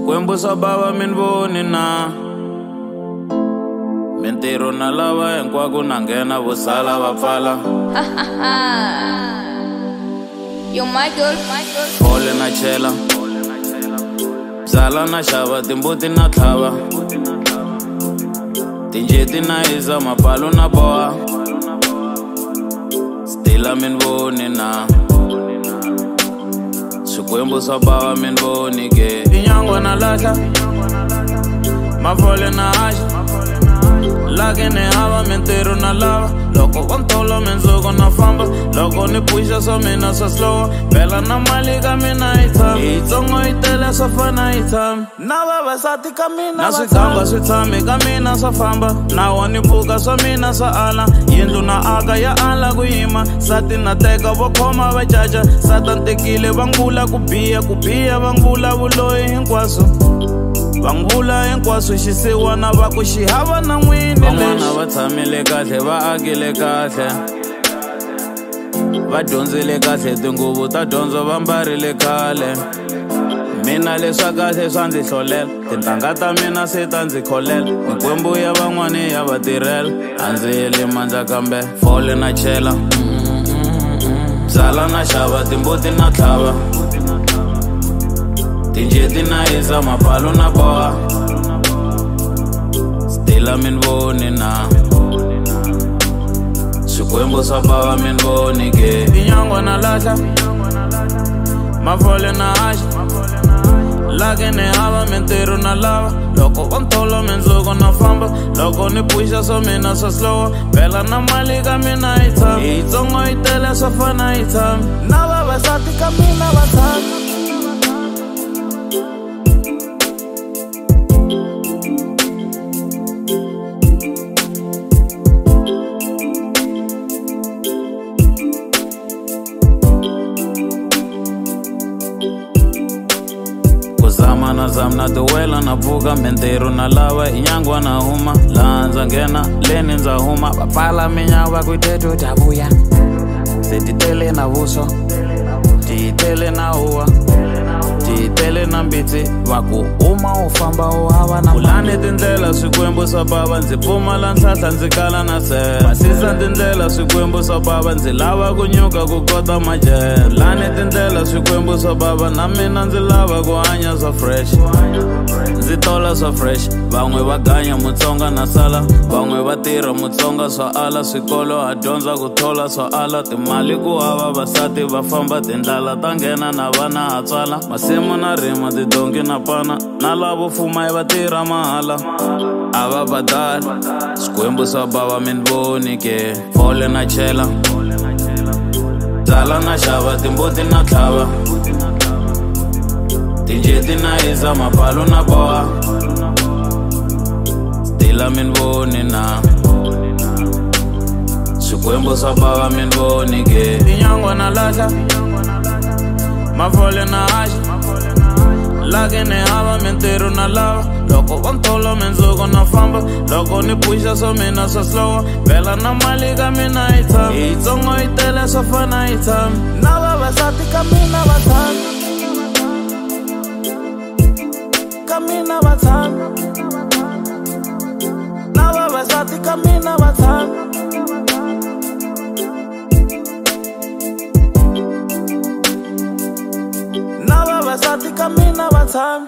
Swikwembu swa bava mi ni voni na mintirho na lava hinkwako na nghena vo sala va pfala Yo Michael Ole na chela byala na xava timbuti na tlhava tinjeti na hisa mapalu na boha stila mi ni voni na Swikwembu swa bava mi ni voni ke tinyangwa na lahla mafole na haxa lake ni hava mintirho na lava loko va ntolo mindzuku na famba loko ni puxa swa mina swa slowa bela na mali ka mina yi tshami yitsongo yi tele swa fana yi tshami na vavasati ka mina na swikamba swi tshami ka mina swa famba na wo ni pfuka swa mina swa ala yindlu na aka ya ala ku yima sati na teka vo khoma va caca sata ntekile va ngula ku biha va ngula vuloyi hinkwaswo Vangula hinkwaswo xisiwana va ku xi hava na n'wini van'wana va tshamile kahle va akile kahle va dyondzile kahle tinguvu ta dyondzo va mbarile khale mina leswa kahle swa ndzi hlolela tintangha ta mina se ta ndzi kholela mikwembu ya van'wani ya va tirhela a ndzi yeli mandza kambe fole na chela byala na xava timbuti na tlhava tinjeti na hisa mapalu na boha stila mi ni voni na Swikwembu swa bava mi ni voni ke tinyangwa na lahla mafole na haxa lake ni hava mintirho na lava loko va ntolo mindzuku na famba loko ni puxa swa mina swa slowa bela na mali ka mina yi tshami yitsongo yi tele swa fana yi tshami na vavasati ka mina va tshami Zama na duwela na pfuka mintirho na lava inyangwa na huma laha ndza nghena leni ndza huma va pfala minyawa va ku teto ta vuya se ti tele na vuswa ti tele na huwa ti tele na mbitsi va ku uma u famba u hava na pulani tindlela Swikwembu swa bava ndzi pfumala nhlahla ndzi kala na sela basisa tindlela Swikwembu swa bava ndzi lava ku nyuka ku kota majele lani tindlela Swikwembu swa bava na mina ndzi lava ku hanya swa fresh ndzi tola swa fresh van'we va ganya mutsonga na sala van'we va tirha mutsonga swa ala swikolo ha dyondza ku thola swa ala timali ku hava vasati va famba tindlala ta nghena na vana ha tswala masimu na rima tidonki na pana na lavo fuma va tirha mahala a va badali Swikwembu swa bava mi ni voni ke fole na chela byala na xava timbuti na tlhava tinjeti na hisa mapalu na boha stila mi ni voni na Swikwembu swa bava mi ni voni ke tinyangwa na lahla mafole na haxa lake ni hava mintirho na lava loko va ntolo mindzuku na famba loko ni puxa swa mina swa slowa bela na mali ka mina yi tshami yitsongo yi tele swa fana yi tshami na vavasati ka mina va tshami ka mina va tshami na vavasati ka mina va tshami na vavasati ka mina va tshami